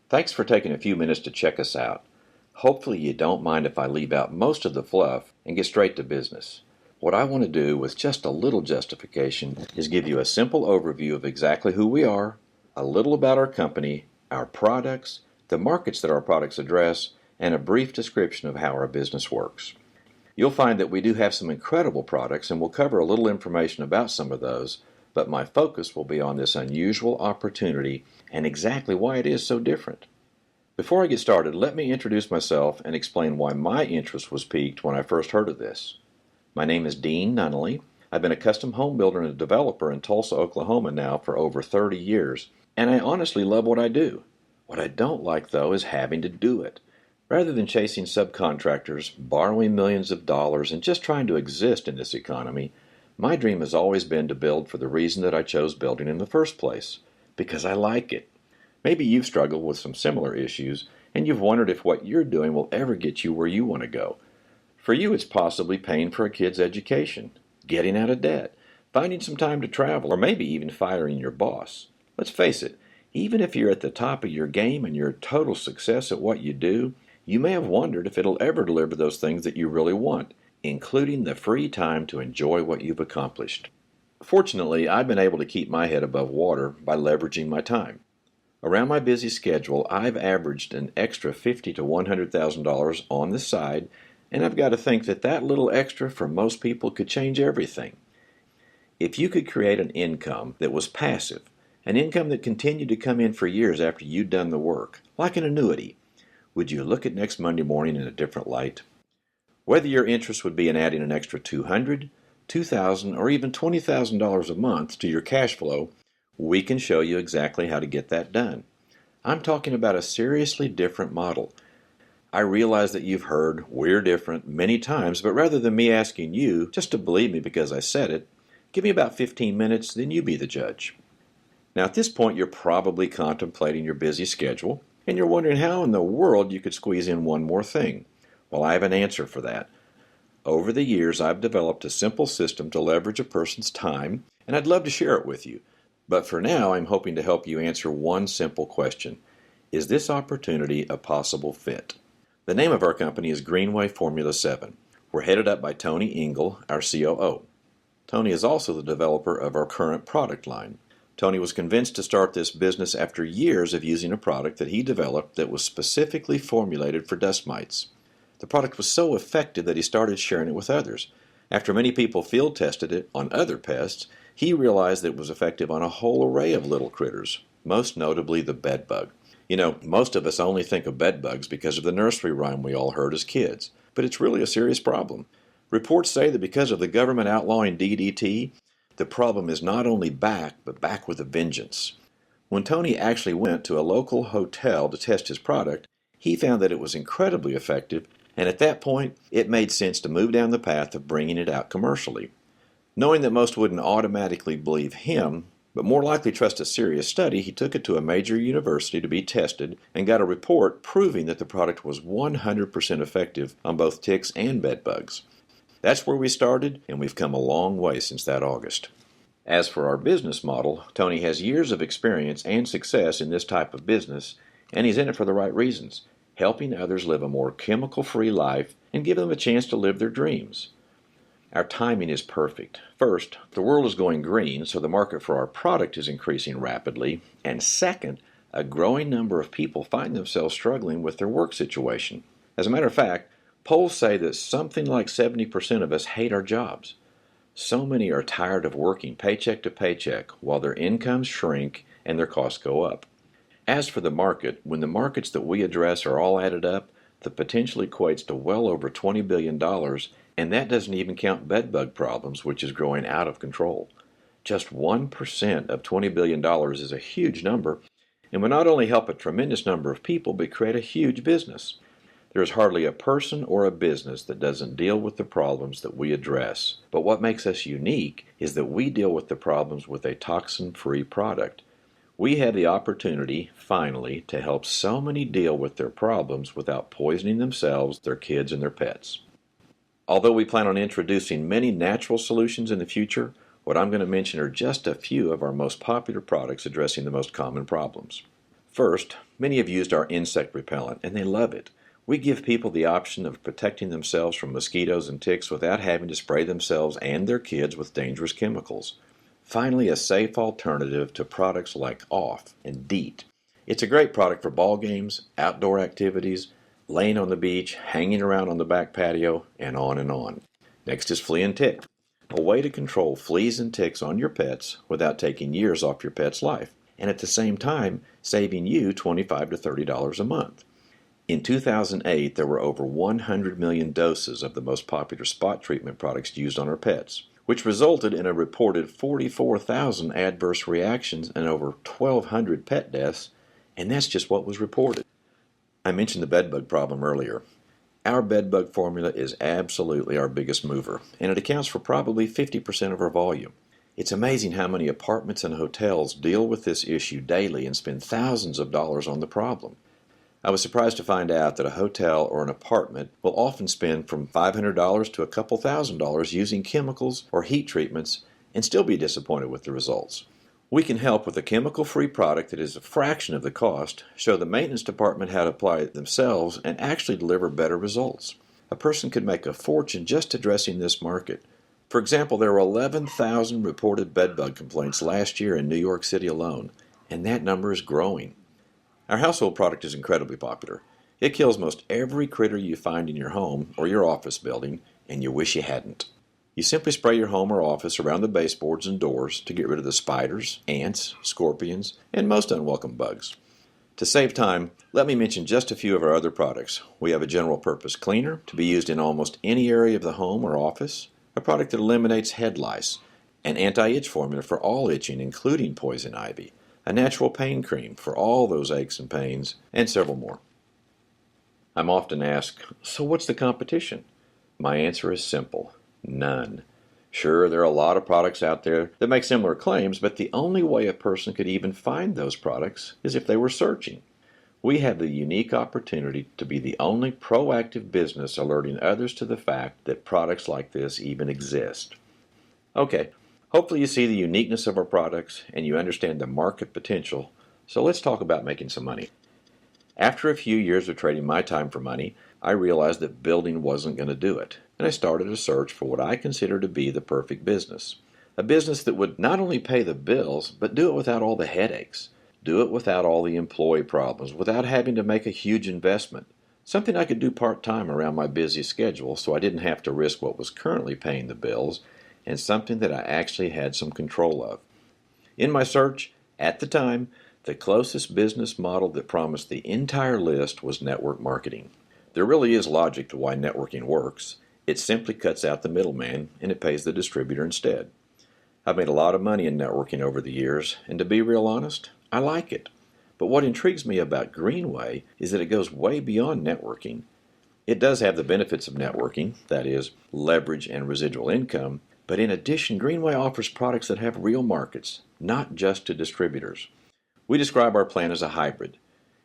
Thanks for taking a few minutes to check us out. Hopefully you don't mind if I leave out most of the fluff and get straight to business. What I want to do with just a little justification is give you a simple overview of exactly who we are, a little about our company, our products, the markets that our products address, and a brief description of how our business works. You'll find that we do have some incredible products, and we'll cover a little information about some of those, but my focus will be on this unusual opportunity and exactly why it is so different. Before I get started, let me introduce myself and explain why my interest was piqued when I first heard of this. My name is Dean Nunnally. I've been a custom home builder and a developer in Tulsa, Oklahoma now for over 30 years, and I honestly love what I do. What I don't like, though, is having to do it. Rather than chasing subcontractors, borrowing millions of dollars, and just trying to exist in this economy, my dream has always been to build for the reason that I chose building in the first place, because I like it. Maybe you've struggled with some similar issues, and you've wondered if what you're doing will ever get you where you want to go. For you, it's possibly paying for a kid's education, getting out of debt, finding some time to travel, or maybe even firing your boss. Let's face it, even if you're at the top of your game and you're a total success at what you do, you may have wondered if it'll ever deliver those things that you really want, including the free time to enjoy what you've accomplished. Fortunately, I've been able to keep my head above water by leveraging my time. Around my busy schedule, I've averaged an extra $50,000 to $100,000 on the side, and I've got to think that that little extra for most people could change everything. If you could create an income that was passive, an income that continued to come in for years after you'd done the work, like an annuity, would you look at next Monday morning in a different light? Whether your interest would be in adding an extra $200,000, $2,000, or even $20,000 a month to your cash flow, we can show you exactly how to get that done. I'm talking about a seriously different model. I realize that you've heard "we're different" many times, but rather than me asking you just to believe me because I said it, give me about 15 minutes, then you be the judge. Now at this point, you're probably contemplating your busy schedule, and you're wondering how in the world you could squeeze in one more thing. Well, I have an answer for that. Over the years, I've developed a simple system to leverage a person's time, and I'd love to share it with you. But for now, I'm hoping to help you answer one simple question. Is this opportunity a possible fit? The name of our company is Greenway Formula 7. We're headed up by Tony Engel, our COO. Tony is also the developer of our current product line. Tony was convinced to start this business after years of using a product that he developed that was specifically formulated for dust mites. The product was so effective that he started sharing it with others. After many people field tested it on other pests, he realized that it was effective on a whole array of little critters, most notably the bedbug. You know, most of us only think of bedbugs because of the nursery rhyme we all heard as kids, but it's really a serious problem. Reports say that because of the government outlawing DDT, the problem is not only back, but back with a vengeance. When Tony actually went to a local hotel to test his product, he found that it was incredibly effective, and at that point, it made sense to move down the path of bringing it out commercially. Knowing that most wouldn't automatically believe him, but more likely trust a serious study, he took it to a major university to be tested and got a report proving that the product was 100% effective on both ticks and bedbugs. That's where we started, and we've come a long way since that August. As for our business model, Tony has years of experience and success in this type of business, and he's in it for the right reasons, helping others live a more chemical-free life and give them a chance to live their dreams. Our timing is perfect. First, the world is going green, so the market for our product is increasing rapidly. And second, a growing number of people find themselves struggling with their work situation. As a matter of fact, polls say that something like 70% of us hate our jobs. So many are tired of working paycheck to paycheck while their incomes shrink and their costs go up. As for the market, when the markets that we address are all added up, the potential equates to well over $20 billion, and that doesn't even count bedbug problems, which is growing out of control. Just 1% of $20 billion is a huge number, and would not only help a tremendous number of people, but create a huge business. There is hardly a person or a business that doesn't deal with the problems that we address. But what makes us unique is that we deal with the problems with a toxin-free product. We have the opportunity, finally, to help so many deal with their problems without poisoning themselves, their kids, and their pets. Although we plan on introducing many natural solutions in the future, what I'm going to mention are just a few of our most popular products addressing the most common problems. First, many have used our insect repellent, and they love it. We give people the option of protecting themselves from mosquitoes and ticks without having to spray themselves and their kids with dangerous chemicals. Finally, a safe alternative to products like Off and DEET. It's a great product for ball games, outdoor activities, laying on the beach, hanging around on the back patio, and on and on. Next is Flea and Tick, a way to control fleas and ticks on your pets without taking years off your pet's life, and at the same time saving you $25 to $30 a month. In 2008, there were over 100 million doses of the most popular spot treatment products used on our pets, which resulted in a reported 44,000 adverse reactions and over 1,200 pet deaths, and that's just what was reported. I mentioned the bedbug problem earlier. Our bedbug formula is absolutely our biggest mover, and it accounts for probably 50% of our volume. It's amazing how many apartments and hotels deal with this issue daily and spend thousands of dollars on the problem. I was surprised to find out that a hotel or an apartment will often spend from $500 to a couple $1,000s using chemicals or heat treatments and still be disappointed with the results. We can help with a chemical-free product that is a fraction of the cost, show the maintenance department how to apply it themselves, and actually deliver better results. A person could make a fortune just addressing this market. For example, there were 11,000 reported bedbug complaints last year in New York City alone, and that number is growing. Our household product is incredibly popular. It kills most every critter you find in your home or your office building, and you wish you hadn't. You simply spray your home or office around the baseboards and doors to get rid of the spiders, ants, scorpions, and most unwelcome bugs. To save time, let me mention just a few of our other products. We have a general purpose cleaner to be used in almost any area of the home or office, a product that eliminates head lice, an anti-itch formula for all itching including poison ivy, a natural pain cream for all those aches and pains, and several more. I'm often asked, so what's the competition? My answer is simple: none. Sure, there are a lot of products out there that make similar claims, but the only way a person could even find those products is if they were searching. We have the unique opportunity to be the only proactive business alerting others to the fact that products like this even exist. Okay, hopefully you see the uniqueness of our products and you understand the market potential, so let's talk about making some money. After a few years of trading my time for money, I realized that building wasn't going to do it, and I started a search for what I consider to be the perfect business. A business that would not only pay the bills, but do it without all the headaches. Do it without all the employee problems, without having to make a huge investment. Something I could do part-time around my busy schedule so I didn't have to risk what was currently paying the bills, and something that I actually had some control of. In my search, at the time, the closest business model that promised the entire list was network marketing. There really is logic to why networking works. It simply cuts out the middleman and it pays the distributor instead. I've made a lot of money in networking over the years, and to be real honest, I like it. But what intrigues me about Greenway is that it goes way beyond networking. It does have the benefits of networking, that is, leverage and residual income, but in addition, Greenway offers products that have real markets, not just to distributors. We describe our plan as a hybrid.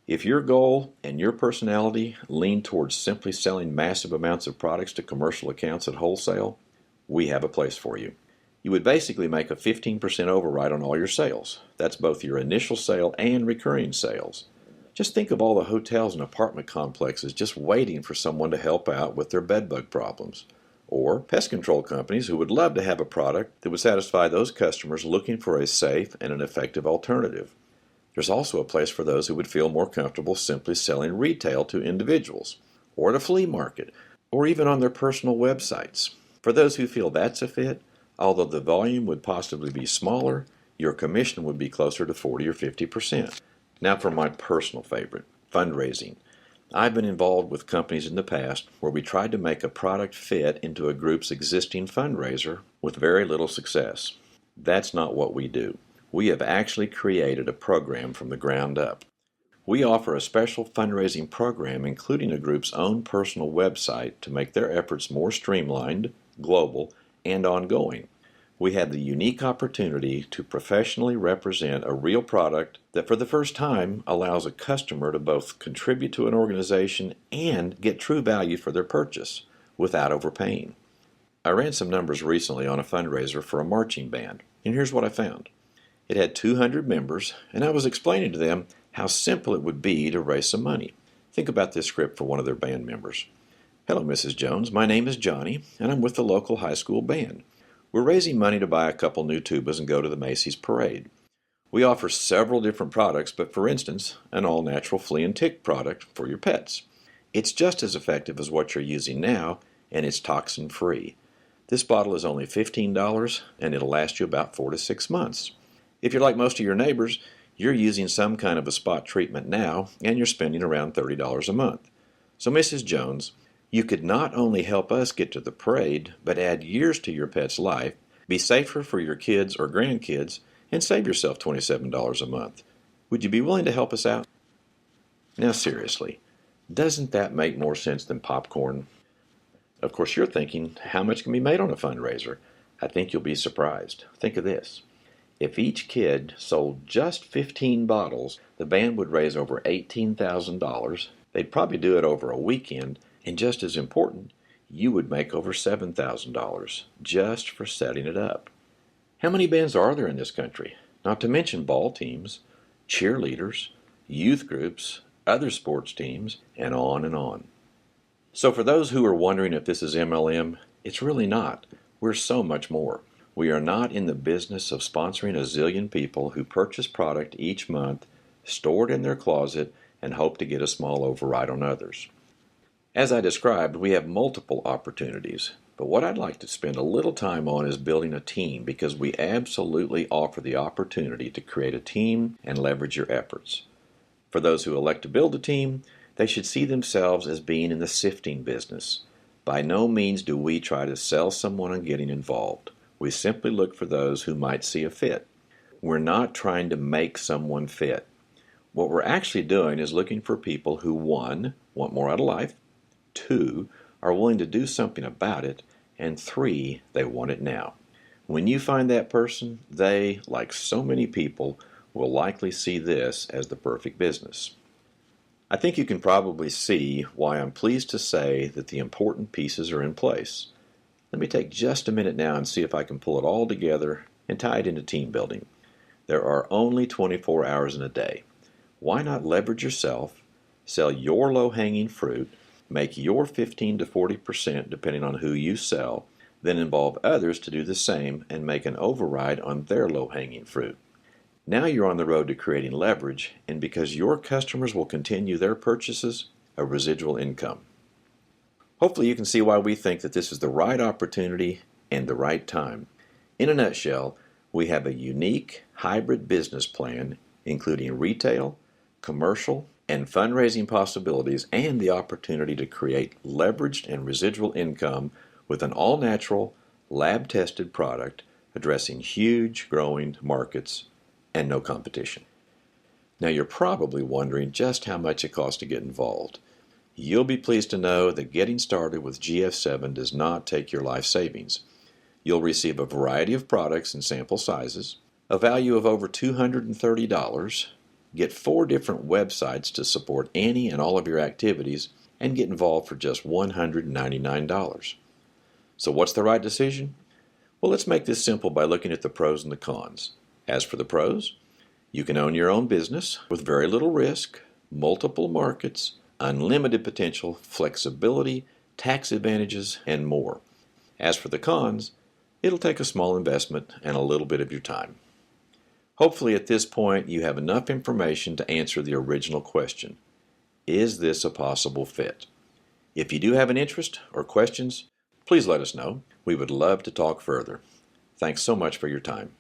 If your goal and your personality lean towards simply selling massive amounts of products to commercial accounts at wholesale, we have a place for you. You would basically make a 15% override on all your sales. That's both your initial sale and recurring sales. Just think of all the hotels and apartment complexes just waiting for someone to help out with their bedbug problems. Or pest control companies who would love to have a product that would satisfy those customers looking for a safe and an effective alternative. There's also a place for those who would feel more comfortable simply selling retail to individuals, or at a flea market, or even on their personal websites. For those who feel that's a fit, although the volume would possibly be smaller, your commission would be closer to 40 or 50%. Now for my personal favorite, fundraising. I've been involved with companies in the past where we tried to make a product fit into a group's existing fundraiser with very little success. That's not what we do. We have actually created a program from the ground up. We offer a special fundraising program including a group's own personal website to make their efforts more streamlined, global, and ongoing. We have the unique opportunity to professionally represent a real product that for the first time allows a customer to both contribute to an organization and get true value for their purchase without overpaying. I ran some numbers recently on a fundraiser for a marching band, and here's what I found. It had 200 members, and I was explaining to them how simple it would be to raise some money. Think about this script for one of their band members. Hello, Mrs. Jones. My name is Johnny, and I'm with the local high school band. We're raising money to buy a couple new tubas and go to the Macy's parade. We offer several different products, but for instance, an all-natural flea and tick product for your pets. It's just as effective as what you're using now, and it's toxin-free. This bottle is only $15, and it'll last you about 4 to 6 months. If you're like most of your neighbors, you're using some kind of a spot treatment now, and you're spending around $30 a month. So, Mrs. Jones, you could not only help us get to the parade, but add years to your pet's life, be safer for your kids or grandkids, and save yourself $27 a month. Would you be willing to help us out? Now seriously, doesn't that make more sense than popcorn? Of course you're thinking, how much can be made on a fundraiser? I think you'll be surprised. Think of this. If each kid sold just 15 bottles, the band would raise over $18,000. They'd probably do it over a weekend, and just as important, you would make over $7,000 just for setting it up. How many bands are there in this country? Not to mention ball teams, cheerleaders, youth groups, other sports teams, and on and on. So for those who are wondering if this is MLM, it's really not. We're so much more. We are not in the business of sponsoring a zillion people who purchase product each month, store it in their closet, and hope to get a small override on others. As I described, we have multiple opportunities. But what I'd like to spend a little time on is building a team, because we absolutely offer the opportunity to create a team and leverage your efforts. For those who elect to build a team, they should see themselves as being in the sifting business. By no means do we try to sell someone on getting involved. We simply look for those who might see a fit. We're not trying to make someone fit. What we're actually doing is looking for people who, 1, want more out of life, 2, are willing to do something about it, and 3, they want it now. When you find that person, they, like so many people, will likely see this as the perfect business. I think you can probably see why I'm pleased to say that the important pieces are in place. Let me take just a minute now and see if I can pull it all together and tie it into team building. There are only 24 hours in a day. Why not leverage yourself, sell your low-hanging fruit, make your 15 to 40% depending on who you sell, then involve others to do the same and make an override on their low-hanging fruit. Now you're on the road to creating leverage, and because your customers will continue their purchases, a residual income. Hopefully you can see why we think that this is the right opportunity and the right time. In a nutshell, we have a unique hybrid business plan including retail, commercial, and fundraising possibilities, and the opportunity to create leveraged and residual income with an all-natural, lab-tested product addressing huge, growing markets and no competition. Now you're probably wondering just how much it costs to get involved. You'll be pleased to know that getting started with GF7 does not take your life savings. You'll receive a variety of products in sample sizes, a value of over $230, get 4 different websites to support any and all of your activities, and get involved for just $199. So what's the right decision? Well, let's make this simple by looking at the pros and the cons. As for the pros, you can own your own business with very little risk, multiple markets, unlimited potential, flexibility, tax advantages, and more. As for the cons, it'll take a small investment and a little bit of your time. Hopefully at this point you have enough information to answer the original question. Is this a possible fit? If you do have an interest or questions, please let us know. We would love to talk further. Thanks so much for your time.